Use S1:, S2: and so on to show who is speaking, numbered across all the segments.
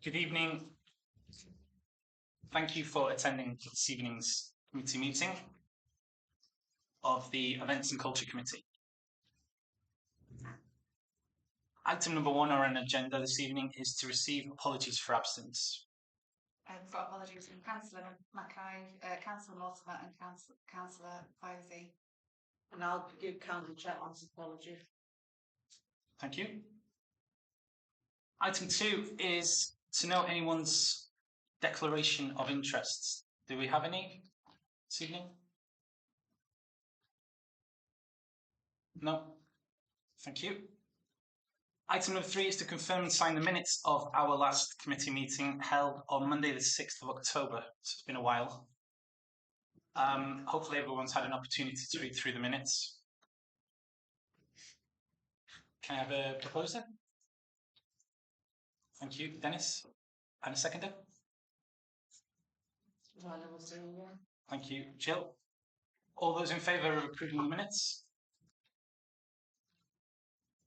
S1: Good evening. Thank you for attending this evening's committee meeting of the Events and Culture Committee. Item number 1 on our agenda this evening is to receive apologies for absence.
S2: I've got apologies from Councillor Mackay, Councillor Mortimer and Councillor Posey.
S3: And I'll give Councillor Chetland's apology.
S1: Thank you. Item 2 is to note anyone's declaration of interests. Do we have any this evening? No. Thank you. Item number 3 is to confirm and sign the minutes of our last committee meeting held on Monday the 6th of October. So it's been a while. Hopefully everyone's had an opportunity to read through the minutes. Can I have a proposer? Thank you, Dennis. And a seconder? Thank you, Jill. All those in favour of approving the minutes?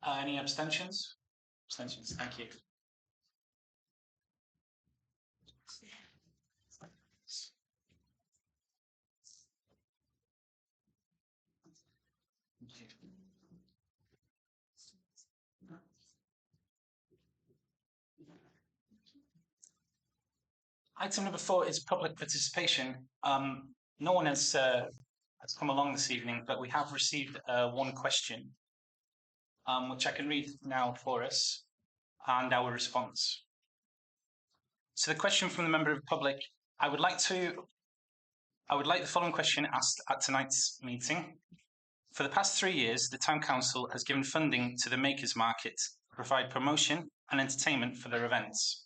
S1: Any abstentions? Abstentions, thank you. Item number 4 is public participation. No one has come along this evening, but we have received one question, which I can read now for us, and our response. So the question from the member of the public: I would like the following question asked at tonight's meeting. For the past 3 years, the Town Council has given funding to the Makers Market to provide promotion and entertainment for their events.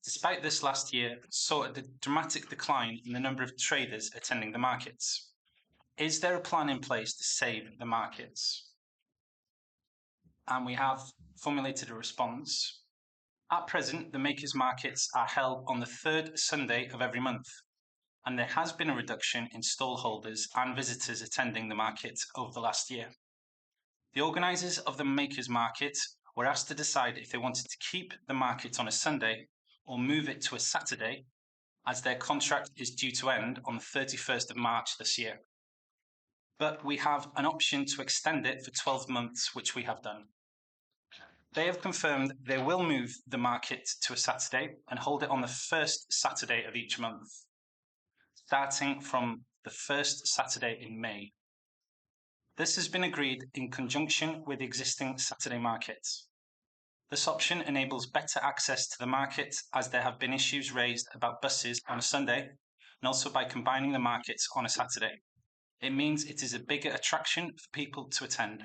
S1: Despite this, last year saw a dramatic decline in the number of traders attending the markets. Is there a plan in place to save the markets? And we have formulated a response. At present, the Makers Markets are held on the 3rd Sunday of every month, and there has been a reduction in stall holders and visitors attending the market over the last year. The organisers of the Makers Market were asked to decide if they wanted to keep the market on a Sunday or move it to a Saturday, as their contract is due to end on the 31st of March this year. But we have an option to extend it for 12 months, which we have done. They have confirmed they will move the market to a Saturday and hold it on the first Saturday of each month, starting from the first Saturday in May. This has been agreed in conjunction with the existing Saturday markets. This option enables better access to the market, as there have been issues raised about buses on a Sunday and also by combining the markets on a Saturday. It means it is a bigger attraction for people to attend.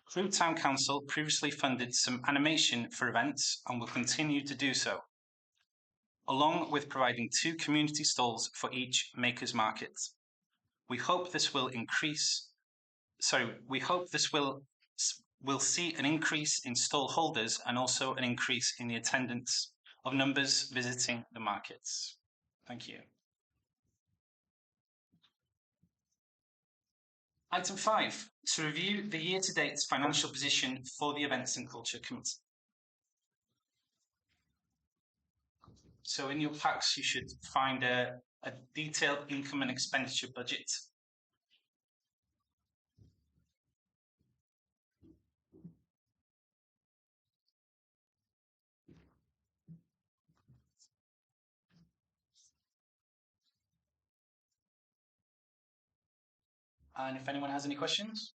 S1: Crewe Town Council previously funded some animation for events and will continue to do so, along with providing 2 community stalls for each Makers Market. We hope this will we'll see an increase in stall holders and also an increase in the attendance of numbers visiting the markets. Thank you. Item 5, to review the year-to-date financial position for the Events and Culture Committee. So in your packs, you should find a detailed income and expenditure budget. And if anyone has any questions?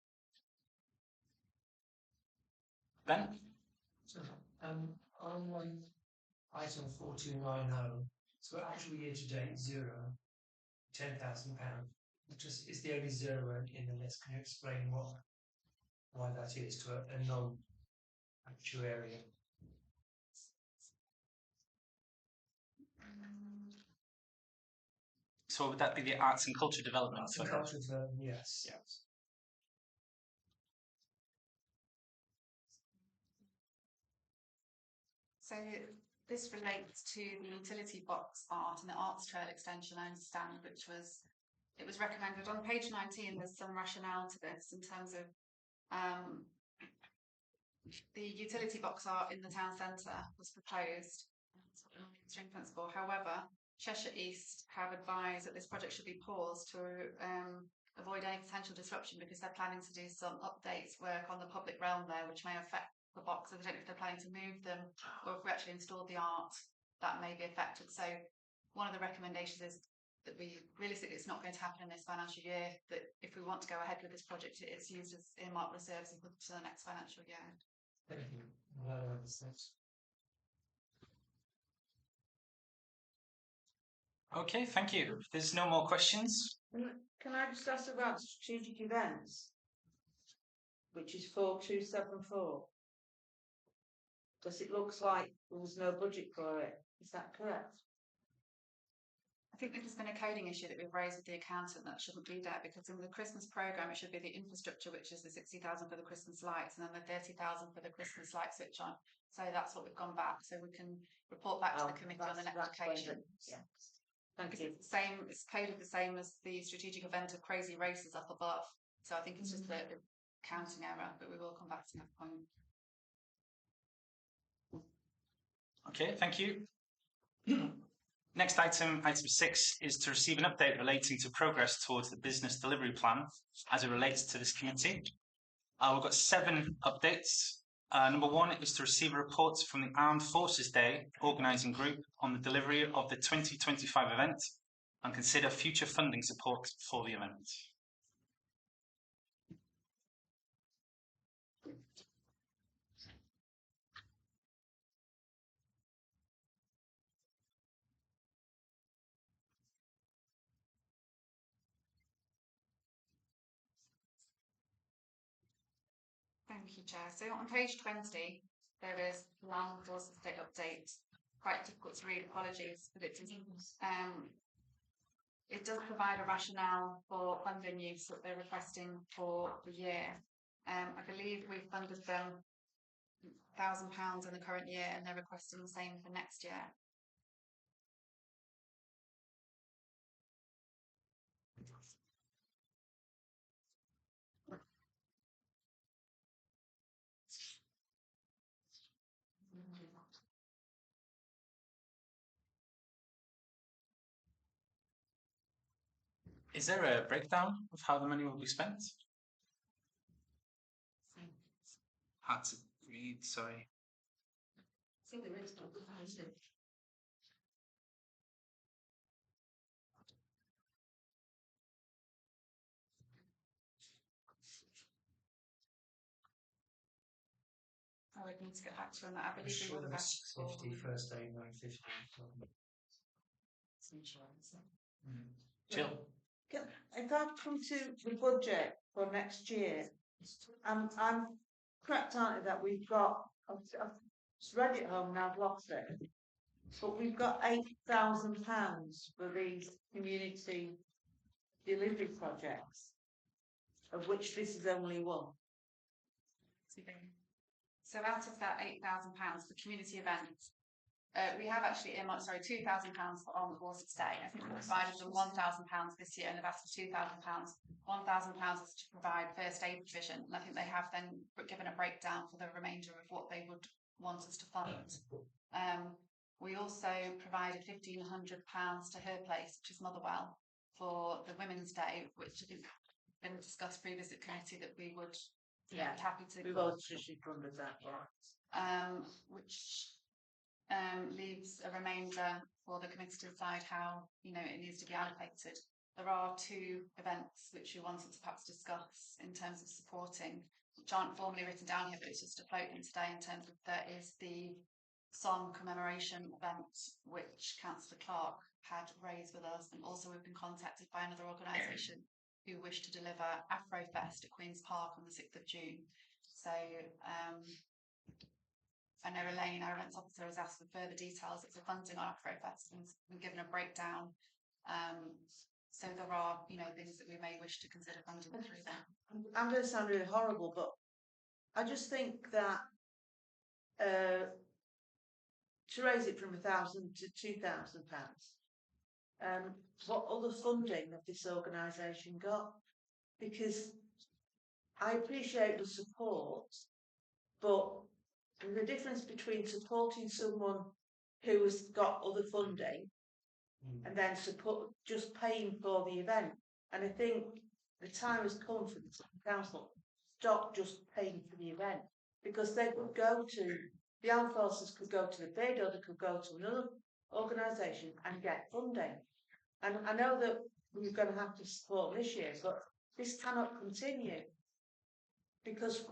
S1: Ben?
S4: On item 4290, so actual year to date zero, £10,000, which is the only zero in the list. Can you explain why that is to a non-actuarial?
S1: So would that be the Arts and Culture Development?
S4: Arts and Culture Development, yes.
S2: So this relates to the utility box art and the arts trail extension, I understand, it was recommended on page 19. There's some rationale to this in terms of the utility box art in the town centre was proposed, string principle. However, Cheshire East have advised that this project should be paused to avoid any potential disruption because they're planning to do some updates work on the public realm there, which may affect the boxes. I don't know if they're planning to move them or if we actually installed the art, that may be affected. So one of the recommendations is that we realistically, it's not going to happen in this financial year, that if we want to go ahead with this project, it's used as earmarked reserves and put to the next financial year.
S4: Thank you. That makes sense.
S1: Okay, thank you. If there's no more questions,
S3: Can I just ask about strategic events? Which is 4274. Because it looks like there was no budget for it. Is that correct?
S2: I think there's been a coding issue that we've raised with the accountant that shouldn't be there, because in the Christmas programme it should be the infrastructure, which is the 60,000 for the Christmas lights and then the 30,000 for the Christmas light switch on. So that's what we've gone back, so we can report back to the committee on the next occasion.
S3: Yeah. Thank
S2: Because
S3: you.
S2: it's the same, it's coded the same as the strategic event of Crazy Races up above. So I think it's just a counting error, but we will come back to that point.
S1: okay, thank you. Next item, item 6, is to receive an update relating to progress towards the business delivery plan as it relates to this committee. We've got 7 updates. Number 1 is to receive a report from the Armed Forces Day organising group on the delivery of the 2025 event and consider future funding support for the event.
S2: Thank you, Chair. So on page 20, there is Land Forces Day update. Quite difficult to read, apologies, but it does provide a rationale for funding use that they're requesting for the year. I believe we've funded them £1,000 in the current year and they're requesting the same for next year.
S1: Is there a breakdown of how the money will be spent? Hard to read, sorry.
S2: I would need to get back to you on that. I
S4: I'm
S2: believe we
S4: sure
S2: would
S4: there
S2: have
S4: was
S2: asked for
S4: 650 first aid, 950.
S1: Jill?
S3: If I come to the budget for next year, I'm correct, aren't I, that we've got, I've read it home and I've lost it, but we've got £8,000 for these community delivery projects, of which this is only one.
S2: So out of that £8,000 for community events, we have actually earmarked, £2,000 for Armed Forces Day. I think we provided them £1,000 this year and they've asked for £2,000. £1,000 is to provide first aid provision, and I think they have then given a breakdown for the remainder of what they would want us to fund. We also provided £1,500 to Her Place, which is Motherwell, for the Women's Day, which I think been discussed previously at committee that we would be happy to.
S3: We've all traditionally funded that,
S2: which leaves a remainder for the committee to decide how it needs to be allocated. There are 2 events which we wanted to perhaps discuss in terms of supporting, which aren't formally written down here, but it's just a float in today in terms of there is the Song commemoration event which Councillor Clark had raised with us, and also we've been contacted by another organisation who wish to deliver Afrofest at Queen's Park on the 6th of June. So I know Elaine, our events officer, has asked for further details of the funding on Afrofest and been given a breakdown. So there are, things that we may wish to consider funding through that.
S3: I'm going to sound really horrible, but I just think that to raise it from £1,000 to £2,000, what other funding have this organisation got? Because I appreciate the support, but there's a difference between supporting someone who has got other funding
S4: Mm.
S3: and then support just paying for the event. And I think the time has come for the council to stop just paying for the event, because they could go to the armed forces, could go to the bid, or they could go to another organisation and get funding. And I know that we're going to have to support this year, but this cannot continue because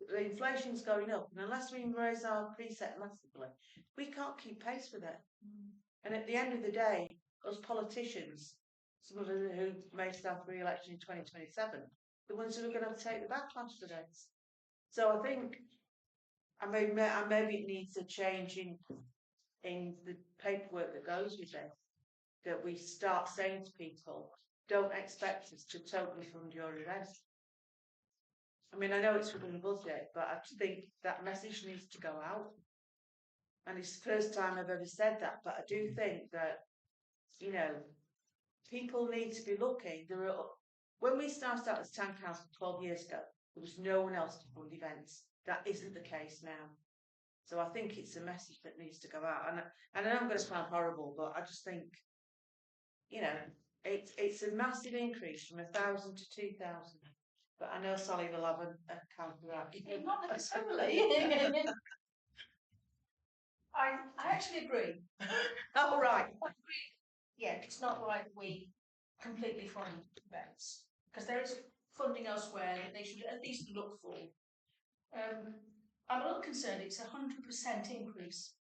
S3: the inflation's going up, and unless we raise our preset massively, we can't keep pace with it. And at the end of the day, us politicians, some of them who may stand for re-election in 2027, the ones who are going to take the backlash for this. So I think, maybe it needs a change in the paperwork that goes with it, that we start saying to people, don't expect us to totally fund your event. I mean, I know it's within the budget, but I just think that message needs to go out. And it's the first time I've ever said that, but I do think that, you know, people need to be looking. When we started out as town council 12 years ago, there was no one else to fund events. That isn't the case now. So I think it's a message that needs to go out. And I know I'm going to sound horrible, but I just think, you know, it's a massive increase from 1,000 to 2,000. But I know Sally will have a counter argument.
S5: Not necessarily. I actually agree.
S3: Oh, right.
S5: I agree. Yeah, it's not right that we completely fund events, because there is funding elsewhere that they should at least look for. I'm a little concerned it's 100% increase.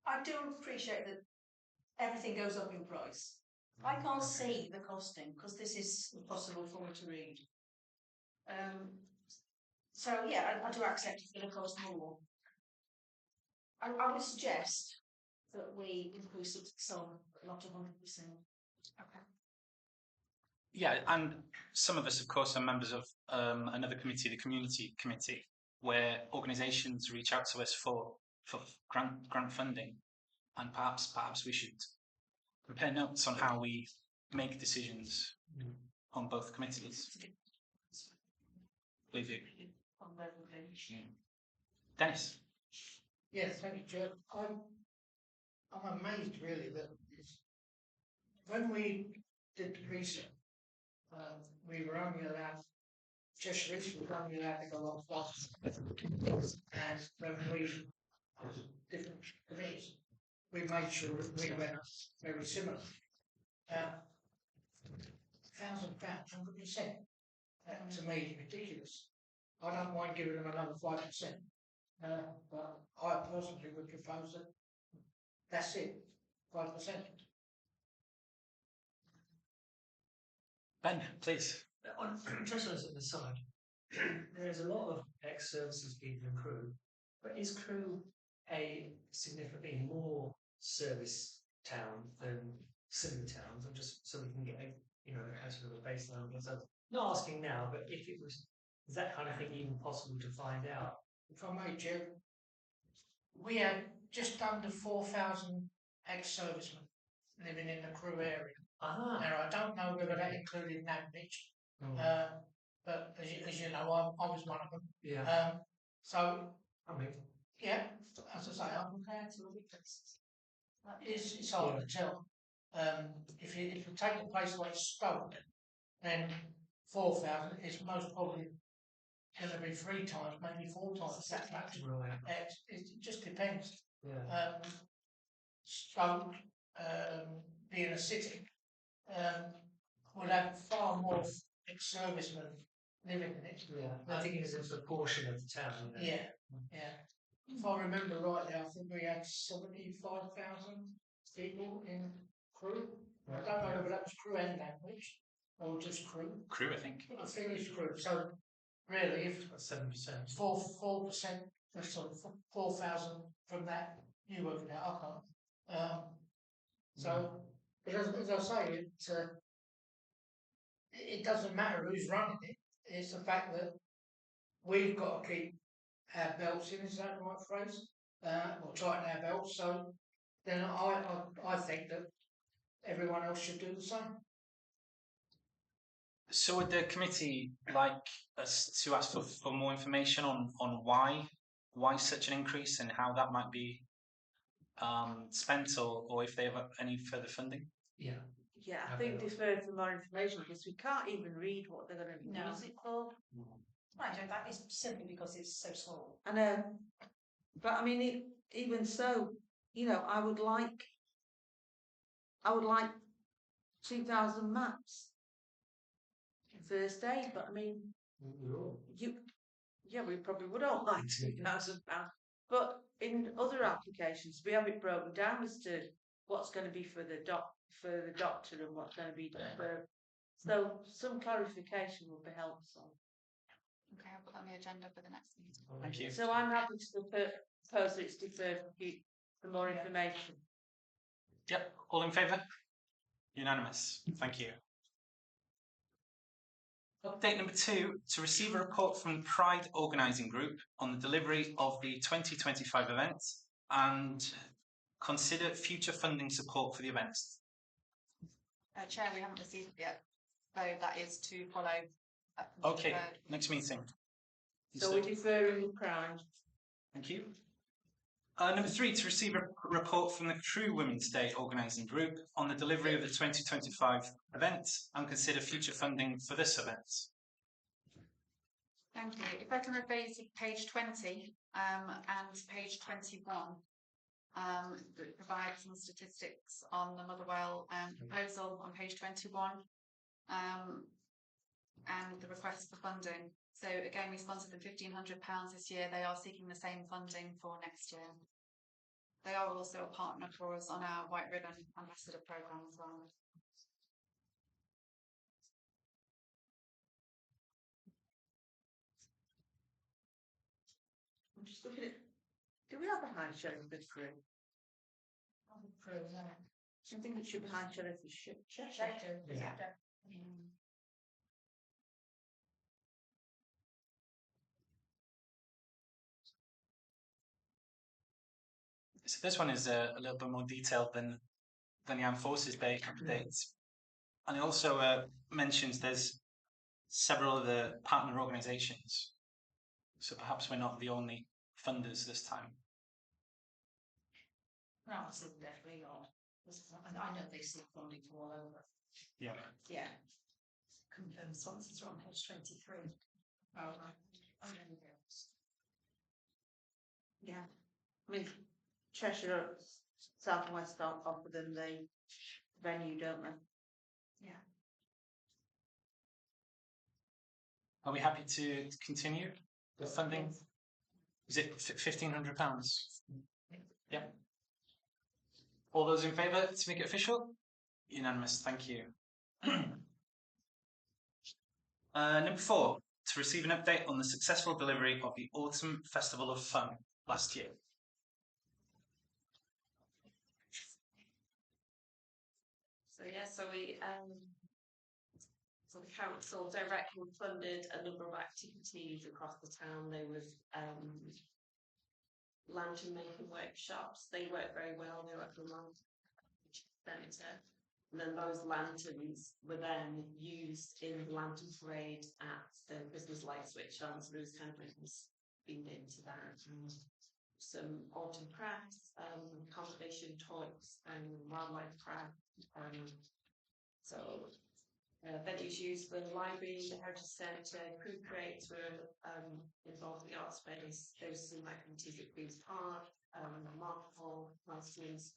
S5: I do appreciate that everything goes up in price. I can't see the costing because this is impossible for me to read. So yeah, I do accept it's going to cost more. I would suggest that we increase it some, but not 100%. Okay.
S1: Yeah, and some of us, of course, are members of another committee, the community committee, where organisations reach out to us for grant funding, and perhaps we should compare notes on how we make decisions on both committees. With you, Dennis.
S6: Yes, thank you, Chair. I'm amazed really that when we did the precinct, we were only allowed, Cheshire East was only allowed to go on plus, and when we different committees, we made sure that we went very similar. £1,000, 100%. That to me is ridiculous. I don't mind giving them another 5%. But I personally would propose that that's it, 5%.
S1: Ben, please.
S4: Just as an aside, there's a lot of ex-services people in Crewe, but is Crewe a significantly more service town than similar towns? And just so we can get a sort of a baseline of ourselves. Not asking now, but if it was, is that kind of thing even possible to find out?
S6: If I may, Chair, we had just under 4,000 ex-servicemen living in the Crewe area. Now, I don't know whether that included Nabnich, but as you know, I was one of them.
S4: Yeah.
S6: So,
S4: I mean,
S6: yeah, as I say, I'm prepared to look at this. It's hard to tell. If you take a place like Stoke, then 4,000 is most probably going to be 3 times, maybe 4 times that much. It just depends.
S4: Yeah.
S6: Stoke, being a city, will have far more ex-servicemen living in it.
S4: Yeah. I think it's a proportion of the town.
S6: Yeah. If I remember rightly, I think we had 75,000 people in Crewe. I don't know whether that was Crewe and Nantwich or just Crewe.
S1: Crewe, I think.
S6: I think it's Crewe. So really, if
S4: 7%,
S6: 4%, sorry, 4,000 from that, you work it out. I can't. So, but as I say, it doesn't matter who's running it. It's the fact that we've got to keep our belts in. Is that the right phrase? Or tighten our belts. So then I think that everyone else should do the same.
S1: So would the committee like us to ask for more information on why why such an increase and how that might be spent, or if they have any further funding?
S4: Yeah.
S3: Yeah, I
S4: Have
S3: think
S4: they not?
S3: defer for more information because we can't even read what they're going to
S5: No.
S3: use it for.
S5: I don't, that is simply because it's so small.
S3: I know, but I mean, even so, you know, I would like 2,000 maps. First aid, but I mean, we probably would all like £2,000, but in other applications, we have it broken down as to what's going to be for the doctor and what's going to be for. So some clarification would be helpful.
S2: Okay, I'll put that on the agenda for the next meeting.
S1: Thank you.
S3: So I'm happy to propose that it's deferred for more information.
S1: Yep. All in favour? Unanimous. Thank you. Update number 2, to receive a report from the Pride Organising Group on the delivery of the 2025 event and consider future funding support for the events.
S2: Chair, we haven't received it yet, so that is to follow.
S1: Okay, next meeting.
S3: So we're deferring the Pride.
S1: Thank you. Number 3, to receive a report from the True Women's Day Organising Group on the delivery of the 2025 event and consider future funding for this event.
S2: Thank you. If I can refer you to page 20 and page 21, that provides some statistics on the Motherwell proposal on page 21 and the request for funding. So again, we sponsored them £1,500 this year. They are seeking the same funding for next year. They are also a partner for us on our White Ribbon Ambassador programme as well.
S3: I'm just looking at. Do we have a high sheriff of Crewe? I think it should be high sheriff of Cheshire.
S5: Yeah.
S1: So this one is a little bit more detailed than the Armed Forces Day updates. And it also mentions there's several other partner organisations. So perhaps we're not the only funders this time.
S5: No, it's definitely not. I know they seek funding from all over.
S1: Yeah.
S5: Yeah. Confirmed sponsors are on page 23. Oh, right.
S3: Yeah. I mean, Cheshire, South and West offer them the venue, don't they?
S5: Yeah.
S1: Are we happy to continue with funding? Is it £1,500? Yeah. All those in favour to make it official? Unanimous, thank you. Number 4, to receive an update on the successful delivery of the Autumn Festival of Fun last year.
S7: So the council directly funded a number of activities across the town. There was lantern making workshops. They worked very well. They were at the lantern centre. And then those lanterns were then used in the lantern parade at the Christmas light switch on. So there was kind of been into that. And some autumn crafts, conservation talks, and wildlife craft. Venues used the library, the heritage centre, food crates were involved in the art space. There was some activities at Queen's Park, Market Hall, classrooms.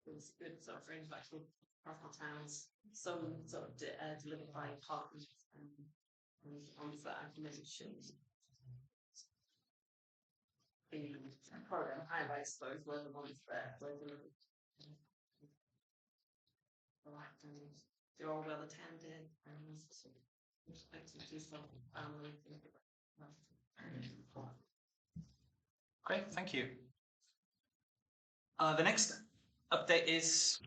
S7: There was good sort of range of actual local towns. Some sort of delivered by partners and on that I can mention. The programme highlights those were the ones that were delivered. They're all well attended and activities for family.
S1: Great, thank you. The next update is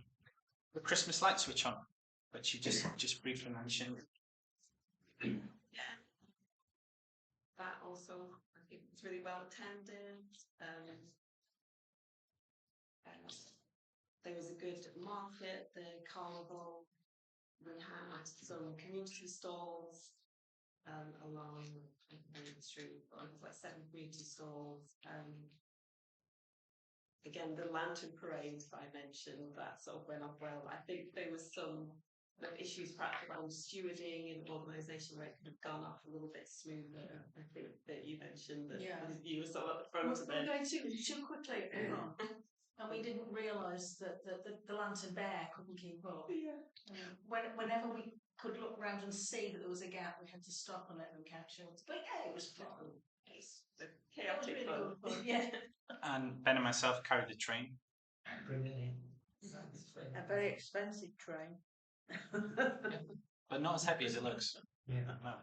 S1: the Christmas light switch on, which you just briefly mentioned.
S7: Yeah. That also, I think, was really well attended. There was a good market, the carnival. We had some community stalls along Street, on like 7 community stalls. Again, the lantern parade I mentioned, that sort of went off well. I think there was some issues perhaps around stewarding and organisation where it could have gone off a little bit smoother. I think that you mentioned that you were sort of at the front of
S5: We're
S7: it.
S5: going too quickly, and we didn't realise that the lantern bear couldn't keep up.
S7: Yeah.
S5: Whenever we could look round and see that there was a gap, we had to stop and let them catch up. But yeah, it was fun.
S7: It's
S5: It was
S7: chaotic
S5: really
S7: fun.
S5: good fun. Yeah.
S1: And Ben and myself carried the train.
S4: Brilliant.
S3: A very expensive train.
S1: But not as heavy as it looks.
S4: Yeah.
S1: No.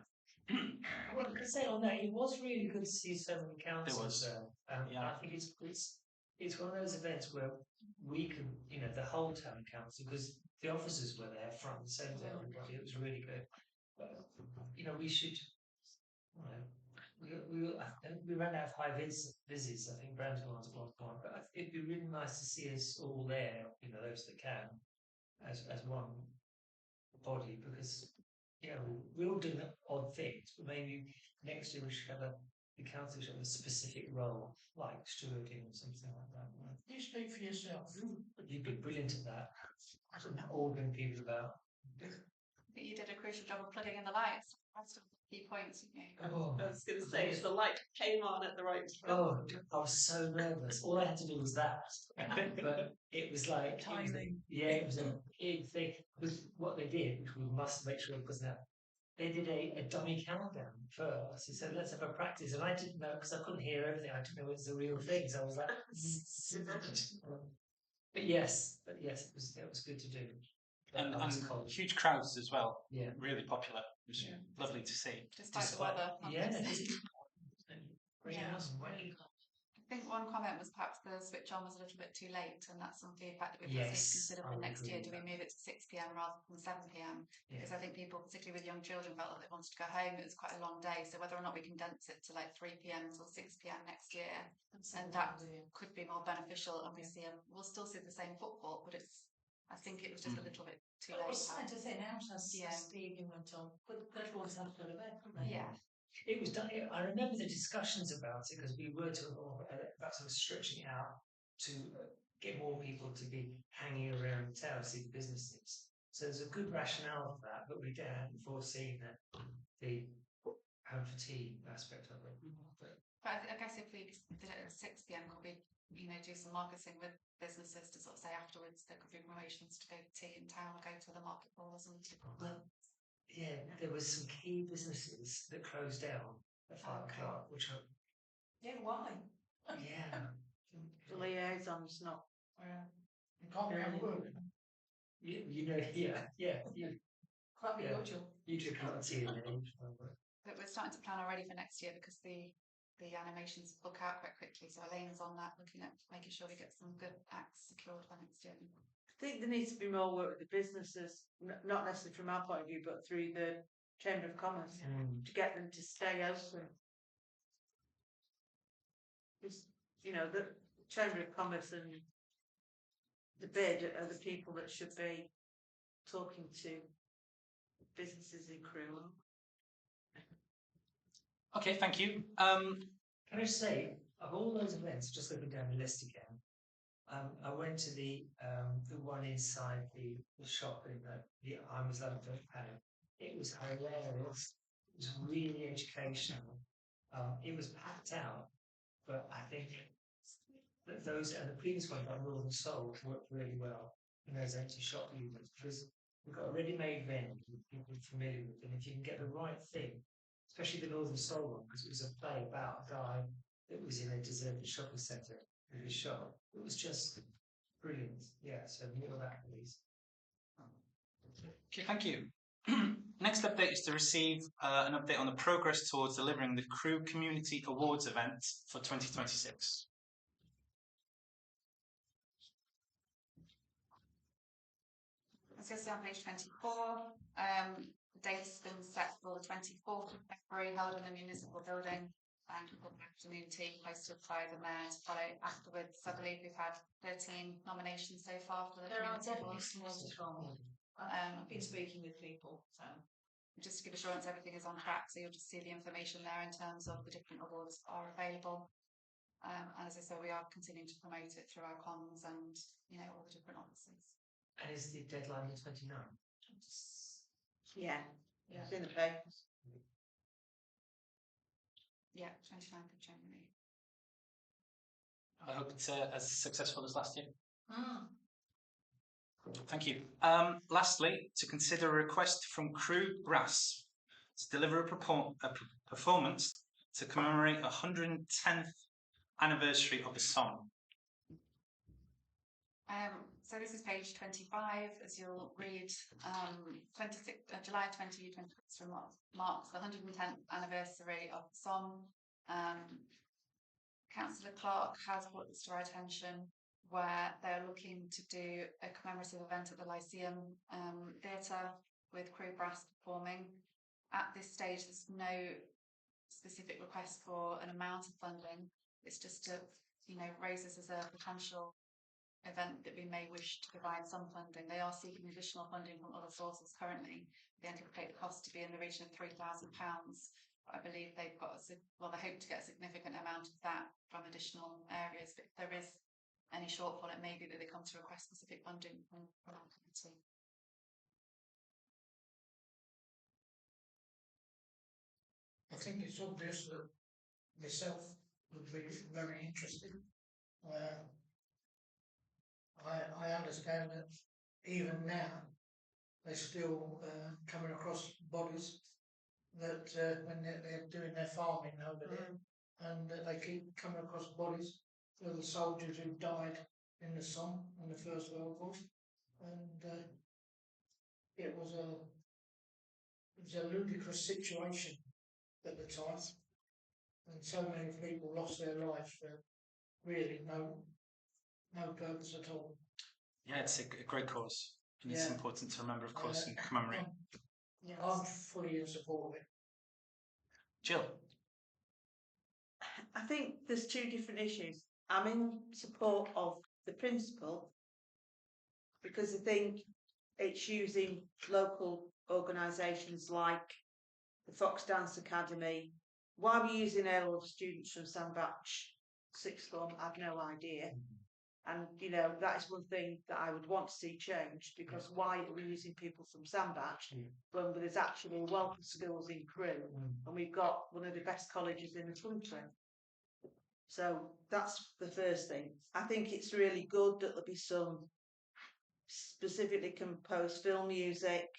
S4: Well, I say on that, it was really good to see so many councils
S1: was.
S4: there.
S1: Yeah.
S4: I think it's one of those events where we can, the whole town council, because the officers were there front and centre, everybody. It was really good. But we should. We ran out of high visits. I think Brandon was one, but it'd be really nice to see us all there. Those that can, as one body, because we're all doing odd things, but maybe next year we should have the council should have a specific role, like stewarding or something like that.
S6: You speak for yourself.
S4: You'd be brilliant at that. Ordering people about.
S2: But you did a crucial job of plugging in the lights. That's the key points, didn't you?
S4: Oh,
S7: I was going to say, the light came on at the right time.
S4: oh, I was so nervous. All I had to do was that, but it was like
S5: Timing.
S4: It was what they did, which we must make sure it was now. They did a dummy countdown first. He said, "Let's have a practice," and I didn't know because I couldn't hear everything. I didn't know it was a real thing, so I was like, but yes, it was good to do.
S1: And
S4: I was cold.
S1: huge crowds as well.
S4: Yeah.
S1: Really popular. It was lovely to see.
S2: Despite the weather.
S4: Yeah.
S2: Yeah. I think one comment was perhaps the switch on was a little bit too late, and that's some feedback that we need to consider
S4: I
S2: for
S4: would
S2: next year.
S4: agree
S2: Do
S4: with
S2: we move it to 6 p.m. rather than 7 p.m? Because I think people, particularly with young children, felt that they wanted to go home. It was quite a long day, so whether or not we condense it to like 3 p.m. or 6 p.m. next year, and that could be more beneficial. Obviously, we'll still see the same football, but I think it was just a little bit too
S5: It
S2: late.
S5: was starting to thin out as
S2: Yeah.
S5: the evening went on. But everyone's had a bit of it, haven't they?
S2: Yeah.
S4: It was done. I remember the discussions about it because we were talking about sort of stretching it out to get more people to be hanging around town, see the businesses. So there's a good rationale for that, but we hadn't foreseen the home for tea aspect of it.
S2: But I guess if we did it at 6 p.m, could we, do some marketing with businesses to sort of say afterwards there could be promotions to go to tea in town or go to the market halls and.
S4: Well, yeah, there was some key businesses that closed down at 5 o'clock, which are
S5: Why?
S3: The liaison's not.
S6: You can't be
S3: Yeah.
S6: work.
S5: Quite
S4: Yeah.
S5: unusual.
S4: You took out tea in the
S2: But we're starting to plan already for next year because the animations book out quite quickly. So Elaine's on that, looking at making sure we get some good acts secured for next year.
S3: I think there needs to be more work with the businesses, not necessarily from our point of view, but through the Chamber of Commerce to get them to stay open. Because, the Chamber of Commerce and the bid are the people that should be talking to businesses in Crewe.
S1: Okay, thank you.
S4: Can I say, of all those events, just looking down the list again, I went to the one inside the shop in the I was London Panic. It was hilarious. It was really educational. It was packed out, but I think that those and the previous one by Northern Soul worked really well in those empty shop units because we've got a ready-made venue people are familiar with, and if you can get the right thing, especially the Northern Soul one, because it was a play about a guy that was in a deserted shopping centre with his shop. It was just brilliant. Yeah, so more of that, please.
S1: Okay, thank you. Next update is to receive an update on the progress towards delivering the Crewe Community Awards event for 2026.
S2: As you'll see on page 24, the date's been set for the 24th of February, held in the municipal building, and afternoon tea hosted by the mayor to follow afterwards. I believe we've had 13 nominations so far for the
S5: There are
S2: community
S5: definitely
S2: awards.
S5: some ones from. I've been speaking with people, so
S2: just to give assurance everything is on track. So you'll just see the information there in terms of the different awards are available. And as I said, we are continuing to promote it through our comms and, you know, all the different offices.
S4: And is the deadline the 29th?
S3: Yeah,
S2: Yeah.
S3: it's in the papers.
S2: Yeah, 29th of January.
S1: I hope it's as successful as last year.
S5: Mm.
S1: Thank you. Lastly, to consider a request from Crew Brass to deliver a performance to commemorate 110th anniversary of the song.
S2: So this is page 25, as you'll read, 26 July 2026 marks the 110th anniversary of the song. Councillor Clark has brought this to our attention, where they're looking to do a commemorative event at the Lyceum Theatre with Crew Brass performing. At this stage, there's no specific request for an amount of funding. It's just to, you know, raise this as a potential event that we may wish to provide some funding. They are seeking additional funding from other sources currently. They anticipate the cost to be in the region of £3,000. I believe they've got, they hope to get a significant amount of that from additional areas. But if there is any shortfall, it may be that they come to request specific funding from our committee.
S6: I think it's obvious that myself would be very interested. I understand that even now they're still coming across bodies that when they're doing their farming over there, and they keep coming across bodies of the soldiers who died in the Somme in the First World War, and it was a ludicrous situation at the time, and so many people lost their lives for really no purpose at all.
S1: Yeah, it's a great cause, and it's important to remember, of course, and commemorate.
S6: I'm fully in support of it.
S1: Jill?
S3: I think there's two different issues. I'm in support of the principle because I think it's using local organisations like the Fox Dance Academy. Why we're using all students from Sandbach sixth form, I've no idea. And, you know, that is one thing that I would want to see changed, because why are we using people from Sandbach when there's actually a wealth of schools in Crewe and we've got one of the best colleges in the country? So that's the first thing. I think it's really good that there'll be some specifically composed film music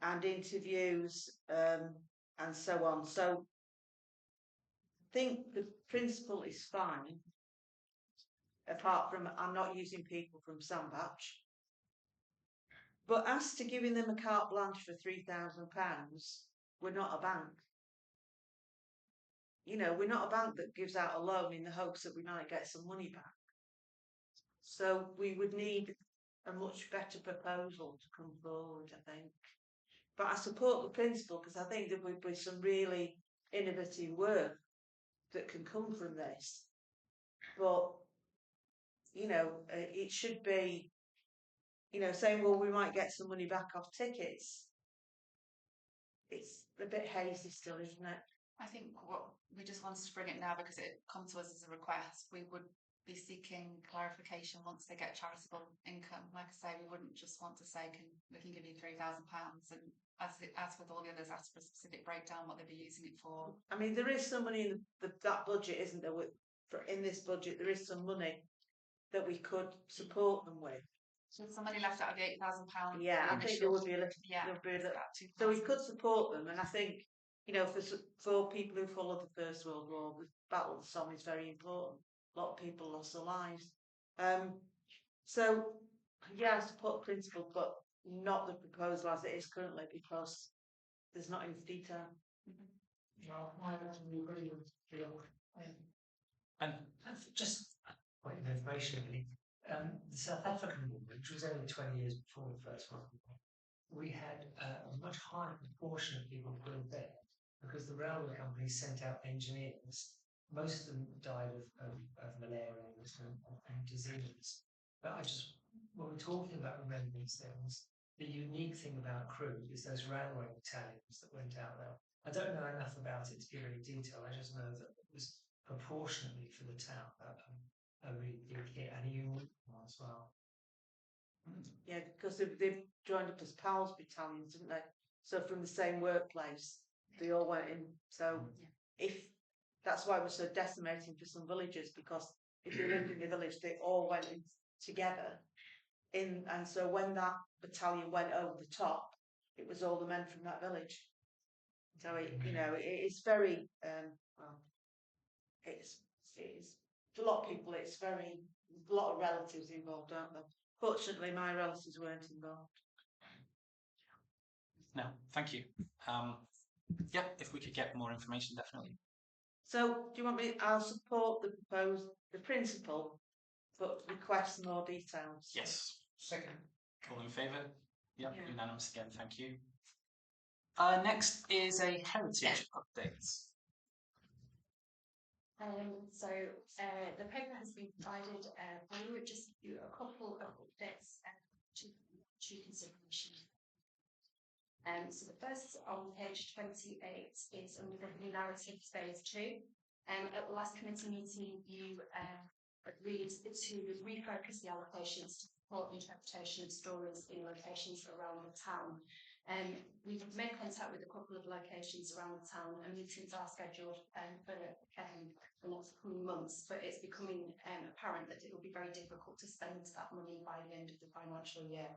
S3: and interviews and so on. So I think the principle is fine, apart from I'm not using people from Sandbach. But as to giving them a carte blanche for £3,000, we're not a bank. You know, we're not a bank that gives out a loan in the hopes that we might get some money back. So we would need a much better proposal to come forward, I think. But I support the principle because I think there would be some really innovative work that can come from this. But, you know, it should be, you know, saying, well, we might get some money back off tickets. It's a bit hazy still, isn't it?
S2: I think what we just wanted to bring it now because it comes to us as a request. We would be seeking clarification once they get charitable income. Like I say, we wouldn't just want to say we can give you £3,000, and as with all the others, ask for a specific breakdown what they'd be using it for.
S3: I mean, there is some money in that budget, isn't there? In this budget, there is some money that we could support them with.
S2: So somebody left out of the £8,000.
S3: Yeah, I think there would be a little.
S2: Yeah,
S3: so we could support them, and I think, you know, for people who followed the First World War, the Battle of the Somme is very important. A lot of people lost their lives. So yeah, I support the principle, but not the proposal as it is currently, because there's not enough detail.
S6: No, I absolutely agree with Jill.
S1: And
S4: just a point of information, really. The South African War, which was only 20 years before the First World War, we had a much higher proportion of people killed there because the railway companies sent out engineers. Most of them died of malaria and disease. But when we're talking about remembering things, the unique thing about Crewe is those railway battalions that went out there. I don't know enough about it to give any detail. I just know that it was proportionately for the town a really big hit and a unique one as well.
S3: Yeah, because they've joined up as pals battalions, didn't they? So from the same workplace, they all went in. So if that's why it was so decimating for some villages, because if they lived in the village, they all went in together. And so when that battalion went over the top, it was all the men from that village. So it's very well, it's for a lot of people. It's very a lot of relatives involved, aren't there? Fortunately, my relatives weren't involved.
S1: No, thank you. Yeah, if we could get more information, definitely.
S3: So, do you want me? I'll support the principle, but request more details.
S1: Yes.
S6: Second.
S1: All in favour? Yep,
S2: Yeah.
S1: unanimous again, thank you. Next is a heritage update.
S8: The paper has been provided. I would just do a couple of updates to consideration. So the first on page 28 is under the narrative phase 2. At the last committee meeting, you agreed to refocus the allocations to support the interpretation of stories in locations around the town. We've made contact with a couple of locations around the town, and meetings are scheduled for the next coming months, but it's becoming apparent that it will be very difficult to spend that money by the end of the financial year.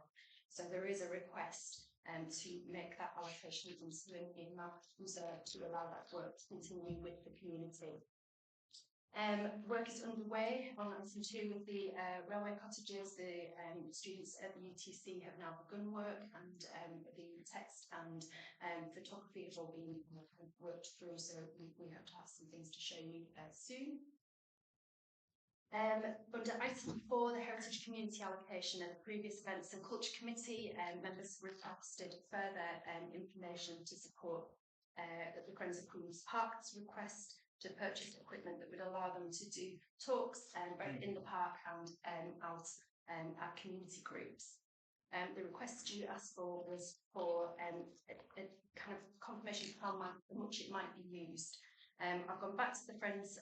S8: So there is a request to make that allocation into an earmarked reserve to allow that work to continue with the community. Work is underway on item 2 with the railway cottages. The students at the UTC have now begun work, and the text and photography have all been worked through, so we hope to have some things to show you soon. Under item 4, the Heritage Community Allocation at the previous Events and Culture Committee, members requested further information to support the Friends of Queen's Park's request to purchase equipment that would allow them to do talks both in the park and out at community groups. The request you asked for was for a kind of confirmation of how much it might be used. I've gone back to the Friends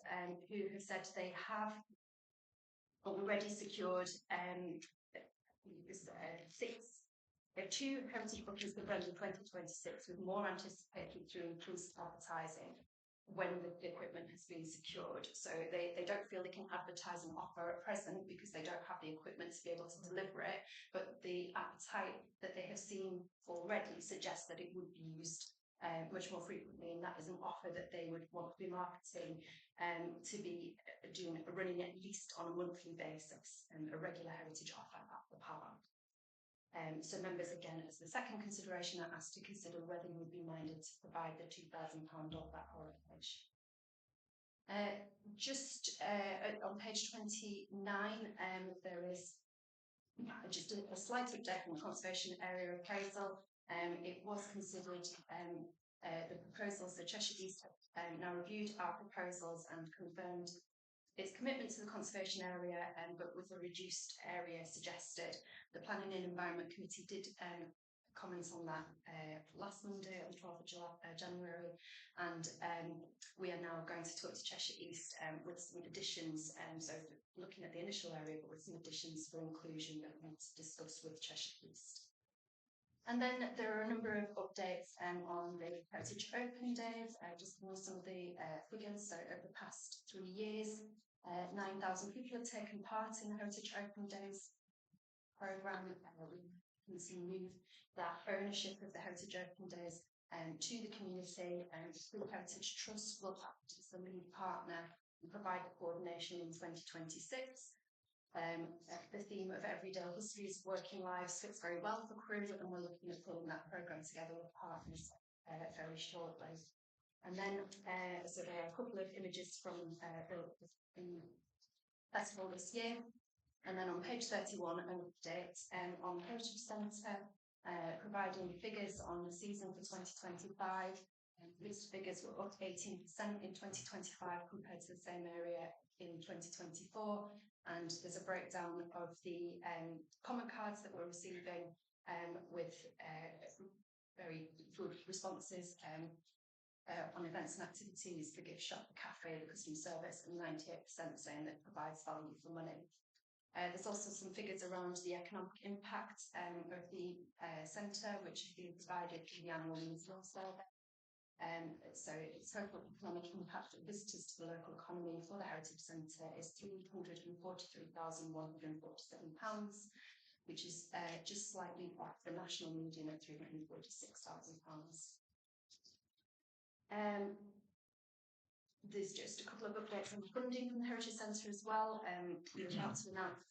S8: who have said they have already secured 2 heritage bookings for London 2026, with more anticipated through increased advertising when the equipment has been secured. So they don't feel they can advertise an offer at present because they don't have the equipment to be able to deliver it, but the appetite that they have seen already suggests that it would be used much more frequently, and that is an offer that they would want to be marketing to be running at least on a monthly basis, a regular heritage offer at the park. So members, again, as the second consideration, are asked to consider whether you would be minded to provide the £2,000 of that allocation. On page 29, there is just a slight update on the conservation area appraisal. It was considered the proposals, the Cheshire East have now reviewed our proposals and confirmed its commitment to the conservation area, but with a reduced area suggested. The Planning and Environment Committee did comment on that last Monday on the 12th of January, and we are now going to talk to Cheshire East with some additions, so looking at the initial area but with some additions for inclusion that we need to discuss with Cheshire East. And then there are a number of updates on the Heritage Open Days, just some of the figures. So over the past 3 years, 9,000 people have taken part in the Heritage Open Days programme. We can move that ownership of the Heritage Open Days to the community, and the Heritage Trust will act as the lead partner and provide the coordination in 2026. The theme of Everyday Histories of Working Lives fits very well for Crewe, and we're looking at pulling that programme together with partners very shortly. And then, so there are a couple of images from the festival this year. And then on page 31, an update on the Heritage Centre, providing figures on the season for 2025. These figures were up 18% in 2025 compared to the same area in 2024. And there's a breakdown of the comment cards that we're receiving with very good responses on events and activities, the gift shop, the cafe, the customer service, and 98% saying that it provides value for money. There's also some figures around the economic impact of the centre, which have been provided through the annual museum survey. So its total economic impact of visitors to the local economy for the Heritage Centre is £343,147, which is just slightly off the national median of £346,000. There's just a couple of updates on funding from the Heritage Centre as well. We're about to announce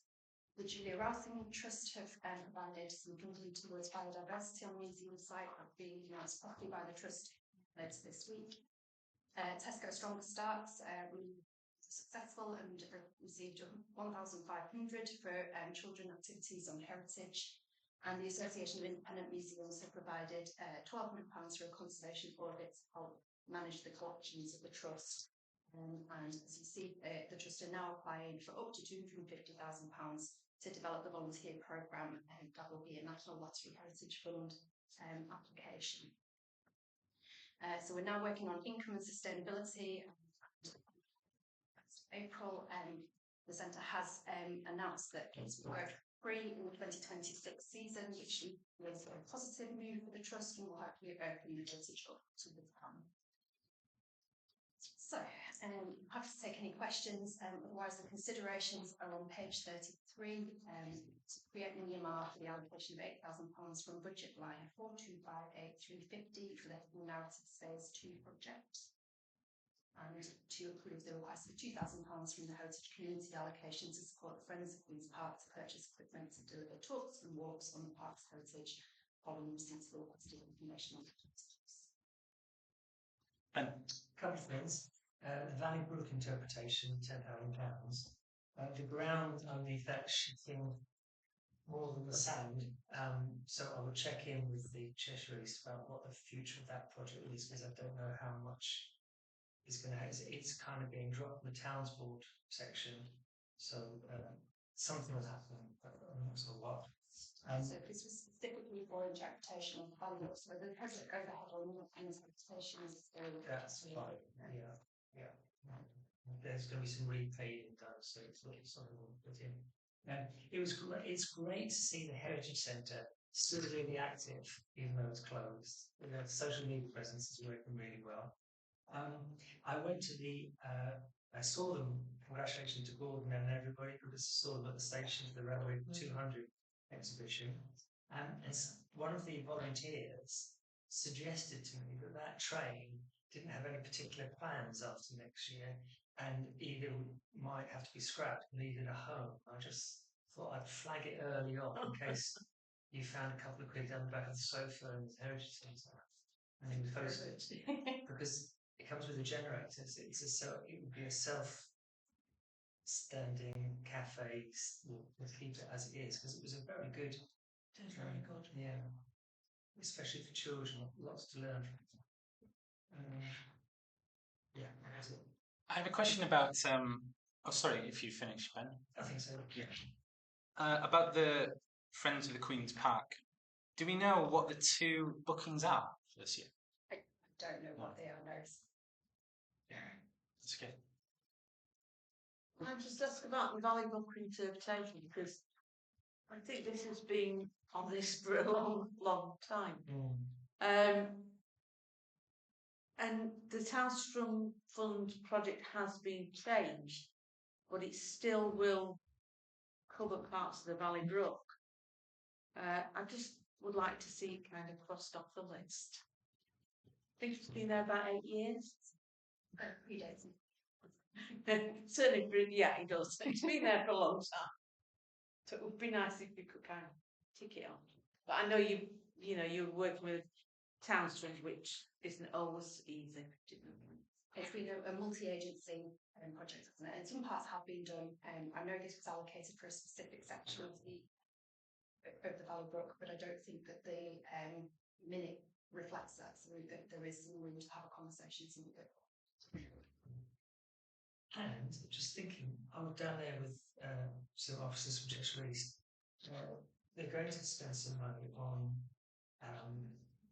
S8: the Julia Rousing Trust have provided some funding towards biodiversity on the museum site. That'll be announced properly by the Trust later this week. Tesco Stronger Starts were successful and received 1,500 for children activities on heritage. And the Association of Independent Museums have provided £1,200 for a conservation audit to help manage the collections of the Trust. And as you see, the Trust are now applying for up to £250,000 to develop the volunteer programme, and that will be a National Lottery Heritage Fund application. So we're now working on income and sustainability. April, the centre has announced that it's will go free in the 2026 season, which is a positive move for the Trust and will hopefully open the heritage up to the town. So, I'm happy to take any questions. Otherwise, the considerations are on page 33. To create an EMR for the allocation of £8,000 from budget line 4258350 for the Hidden Narratives Phase 2 project. And to approve the request of £2,000 from the Heritage Community allocation to support the Friends of Queen's Park to purchase equipment to deliver talks and walks on the park's heritage following receipt of the requested information on the
S1: Ben.
S4: Couple of things. The Valley Brook interpretation, £10,000. The ground underneath that shifting more than the sand. So I will check in with the Cheshire East about what the future of that project is, because I don't know how much is going to happen. It's kind of being dropped in the Towns Board section. So something will happen, but I'm not sure what.
S8: So this was specifically for interpretation of value. So the project overhead on interpretation is still.
S4: That's right. Yeah. There's going to be some repaving done, so it's something we'll put in. It's great to see the Heritage Centre still really active, even though it's closed. The social media presence is working really well. I went to I saw them, congratulations to Gordon and everybody, because I saw them at the station for the Railway 200 exhibition. And one of the volunteers suggested to me that train didn't have any particular plans after next year, and either might have to be scrapped and needed a home. I just thought I'd flag it early on in case you found a couple of quid down the back of the sofa in the Heritage Centre. And it was posted because it comes with a generator. So it would be a self-standing cafe. We'll keep it as it is, because it was a very good.
S5: Very good.
S4: Yeah, especially for children, lots to learn from. Yeah, that's it.
S1: I have a question about. Oh, sorry, if you finish, Ben.
S4: I think so. Yeah.
S1: About the Friends of the Queen's Park. Do we know what the 2 bookings are for this year?
S8: I don't know what they are, no.
S1: That's okay.
S3: I'm just asking about the Valley Brook interpretation, because I think this has been on this for a long time. And the Towstrom Fund project has been changed, but it still will cover parts of the Valley Brook. I just would like to see it kind of crossed off the list. I think it's been there about 8 years.
S8: Predates.
S3: Certainly, it does. It's been there for a long time. So it would be nice if we could kind of tick it on. But I know you're working with Townsend, which isn't always easy.
S8: It's been a multi-agency project, hasn't it? And some parts have been done. I know this was allocated for a specific section of the Valley Brook, but I don't think that the minute reflects that. So there is some room to have a conversation.
S4: And just thinking, I was down there with some officers from Cheshire East. they're going to spend some money on,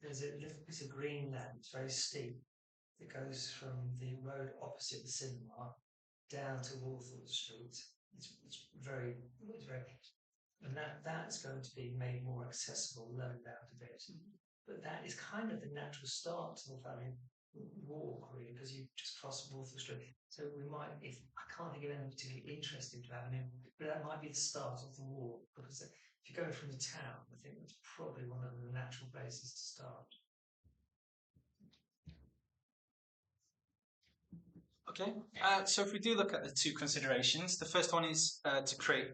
S4: there's a little piece of green land, it's very steep, that goes from the road opposite the cinema down to Walthall Street. It's very, and that's going to be made more accessible, lowered down a bit. But that is kind of the natural start of having walk, really, because you just cross Walthall Street. So we might, if I can't think of anything particularly interesting to have in, but that might be the start of the walk, because if you're going from the town, I think that's probably one of the natural places to start.
S1: Okay, so if we do look at the two considerations, the first one is to create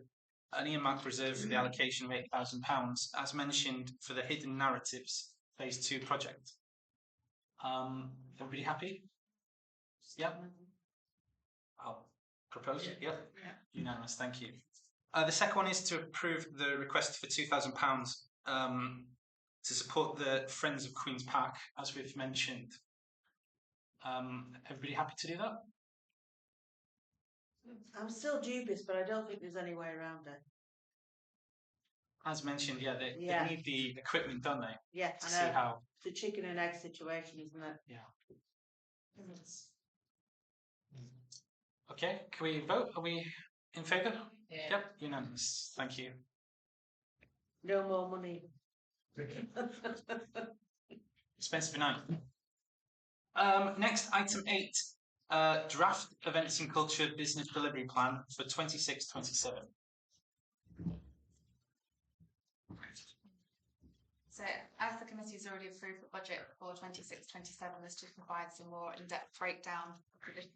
S1: an earmark reserve for the allocation of £8,000, as mentioned for the Hidden Narratives Phase 2 project. Everybody happy? Yep. I'll propose it. Yep.
S2: Yeah.
S1: Unanimous. Thank you. The second one is to approve the request for £2,000 to support the Friends of Queen's Park, as we've mentioned. Everybody happy to do that?
S3: I'm still dubious, but I don't think there's any way around it.
S1: As mentioned, yeah, they
S3: Yeah.
S1: need the equipment, don't they?
S3: Yeah,
S1: To
S3: I
S1: see
S3: know.
S1: how.
S3: It's a chicken and egg situation, isn't it?
S1: Yeah. Okay, can we vote? Are we in favour?
S6: Yeah.
S1: Yep, unanimous. Thank you.
S3: No more money.
S1: Expensive night. Next, item 8, draft events and culture business delivery plan for 26-27.
S2: So, as the committee has already approved the budget for 26-27, is to provide some more in-depth breakdown of the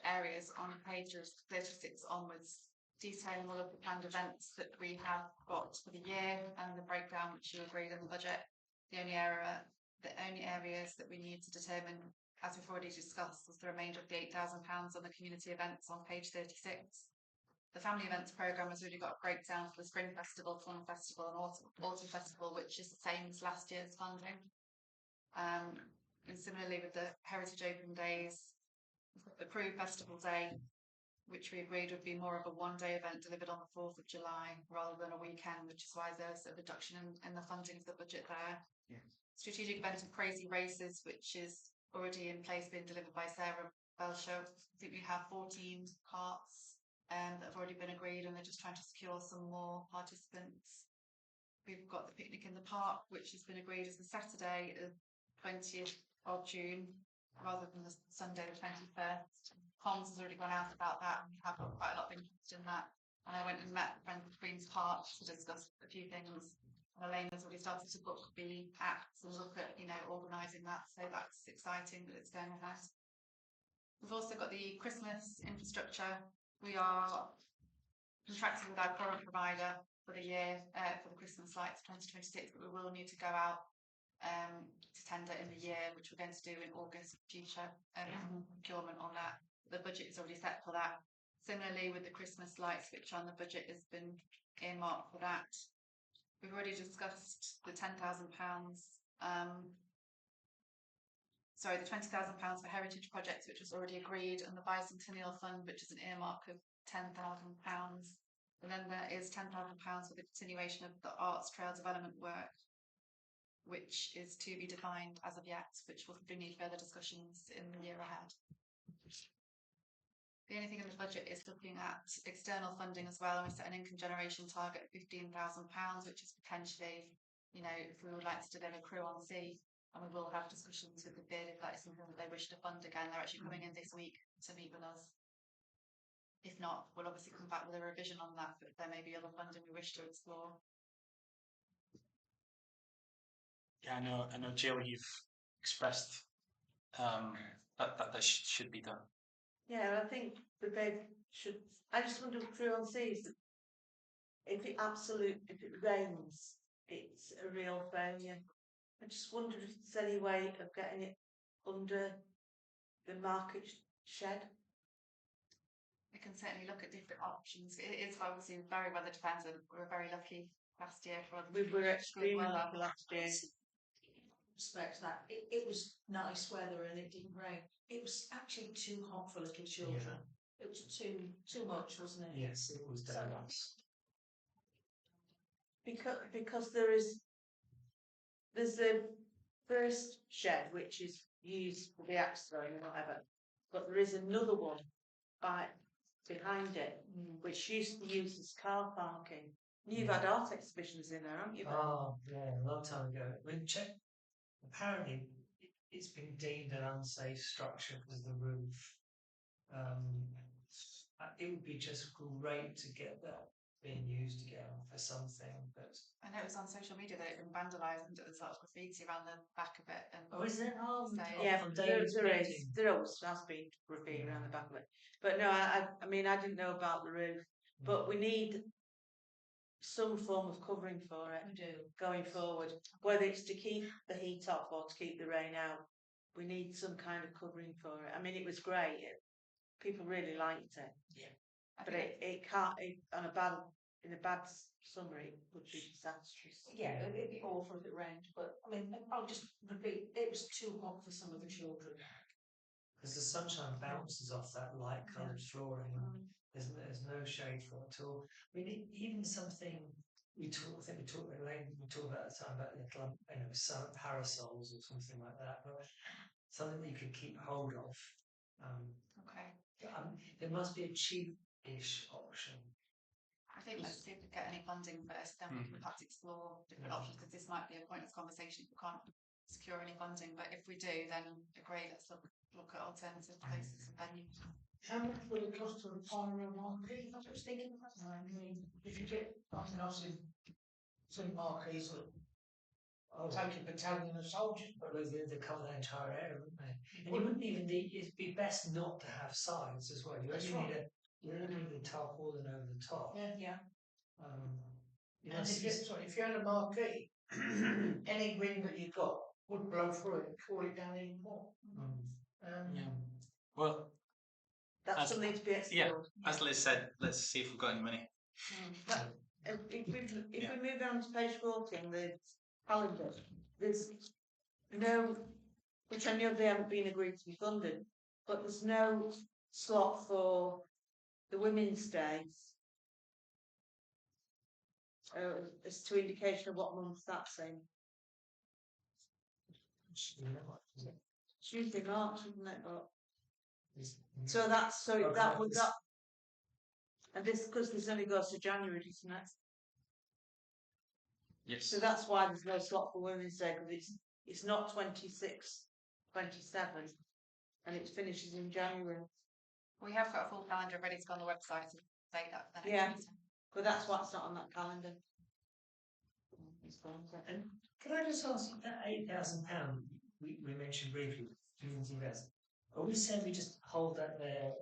S2: areas on pages 36 onwards, detailing all of the planned events that we have got for the year and the breakdown which you agreed in the budget. The only areas that we need to determine, as we've already discussed, was the remainder of the £8,000 on the community events on page 36. The family events programme has really got a breakdown for the Spring Festival, Fun Festival and Autumn Festival, which is the same as last year's funding. And similarly with the Heritage Open Days, the Crew Festival Day, which we agreed would be more of a one-day event delivered on the 4th of July rather than a weekend, which is why there's a reduction in the funding of the budget there.
S1: Yeah.
S2: Strategic event of Crazy Races, which is already in place, being delivered by Sarah Belshow. I think we have 14 carts that have already been agreed, and they're just trying to secure some more participants. We've got the picnic in the park, which has been agreed as the Saturday, 20th of June, rather than the Sunday, the 21st. Comms has already gone out about that, and we have got quite a lot of interest in that. And I went and met Friends of Queen's Park to discuss a few things. And Elaine has already started to book the acts and look at, organising that. So that's exciting that it's going ahead. We've also got the Christmas infrastructure. We are contracted with our current provider for the year for the Christmas lights 2026, but we will need to go out to tender in the year, which we're going to do in August, future procurement on that. The budget is already set for that. Similarly with the Christmas lights, which on the budget has been earmarked for that. We've already discussed the £10,000, sorry, the £20,000 for heritage projects, which was already agreed, and the Bicentennial Fund, which is an earmark of £10,000. And then there is £10,000 for the continuation of the arts trail development work, which is to be defined as of yet, which will need further discussions in the year ahead. The only thing in the budget is looking at external funding as well, and we set an income generation target of £15,000, which is potentially, if we would like to deliver Crew on Sea, and we will have discussions with the bid if that is something that they wish to fund again. They're actually coming in this week to meet with us. If not, we'll obviously come back with a revision on that, but there may be other funding we wish to explore.
S1: Yeah, I know, Jill, you've expressed that should be done.
S3: Yeah, I think the bid should. I just wonder if Crew on Sea, if it rains, it's a real failure. I just wonder if there's any way of getting it under the market shed.
S2: We can certainly look at different options. It is obviously very weather dependent. We were very lucky last year for
S3: We were extremely lucky last year.
S5: Respect that. It was nice weather and it didn't rain. It was actually too hot for little children. It was too much, wasn't it?
S4: Yes, it was very nice.
S3: because there's the first shed which is used for the axe throwing and whatever, but there is another one behind it which used to be used as car parking. You've had art exhibitions in there, haven't you?
S4: Oh, yeah, a long time ago. I mean, apparently it's been deemed an unsafe structure because of the roof. It would be just great to get that being used again for something, but
S2: I know it was on social media that it had been vandalised and there was sort of graffiti around the back of it. And
S4: oh, is there? Oh,
S2: So-
S3: Yeah,
S4: from
S3: there
S4: David's
S3: is.
S4: painting.
S3: There always has been graffiti around the back of it. But no, I mean, I didn't know about the roof. But we need some form of covering for it
S5: We do.
S3: going forward, whether it's to keep the heat off or to keep the rain out. We need some kind of covering for it. I mean, it was great. People really liked it.
S2: I
S3: But
S2: think
S3: it can't, in a bad summer, it would be disastrous.
S5: Yeah, it'd be awful if it rained, but I mean, I'll just repeat, it was too hot for some of the children.
S4: Because the sunshine bounces off that light coloured flooring. There's no shade for it at all. I mean, even something we talked about at the time about little, sun parasols or something like that, but something that you could keep hold of.
S2: okay.
S4: There must be a cheap-ish option.
S2: I think let's see if we get any funding first, then we can perhaps explore different options, because this might be a pointless conversation if we can't secure any funding. But if we do, then agree, let's look at alternative places and venues.
S6: How much will it cost to retire a marquee? I was thinking about that. I mean, if you get, I mean, I've seen some marquees that take a battalion of soldiers.
S4: But they cover that entire area, wouldn't they? And you wouldn't even need, it'd be best not to have sides as well. You
S6: That's
S4: only
S6: right.
S4: need a tarpaulin over the top.
S5: Yeah.
S6: And if you had a marquee, any wind that you got would blow through it and cool it down even more.
S1: Well,
S3: That's
S1: As-
S3: something to be explored.
S1: as Liz said, let's see if we've got any money.
S3: If we move on to page 14, the calendar, there's no, which I know they haven't been agreed to be funded, but there's no slot for the Women's Day as to indication of what month that's in. Tuesday, March, isn't it? But so that would that, and this because this only goes to January, doesn't it?
S1: Yes.
S3: So that's why there's no slot for Women's Day, because it's not 26, 27, and it finishes in January.
S2: We have got a full calendar ready to go on the website to say that for the next
S3: Yeah.
S2: meeting.
S3: But that's what's not on that calendar.
S4: And can I just ask that £8,000 we mentioned briefly, community invest? Are we saying we just hold that there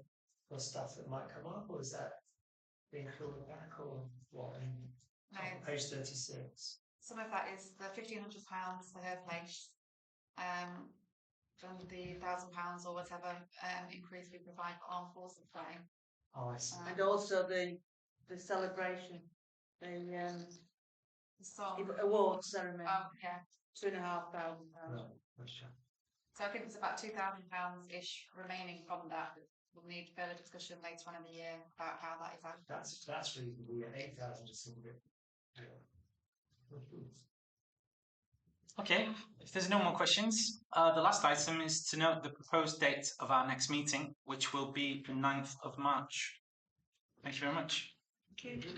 S4: for stuff that might come up, or is that being clawed back, or what?
S2: No.
S4: On page 36.
S2: Some of that is the £1,500 for her place, from the £1,000 or whatever increase we provide for Armed Forces Day.
S4: Oh, I see.
S3: And also the celebration, the
S2: song.
S3: award ceremony,
S2: Oh yeah.
S3: £2,500.
S2: So I think it's about £2,000 ish remaining from that. We'll need further discussion later on in the year about how that is out.
S4: That's reasonable. Yeah, 8,000 is something.
S1: Okay, if there's no more questions, the last item is to note the proposed date of our next meeting, which will be the 9th of March. Thank you very much.
S3: Thank you.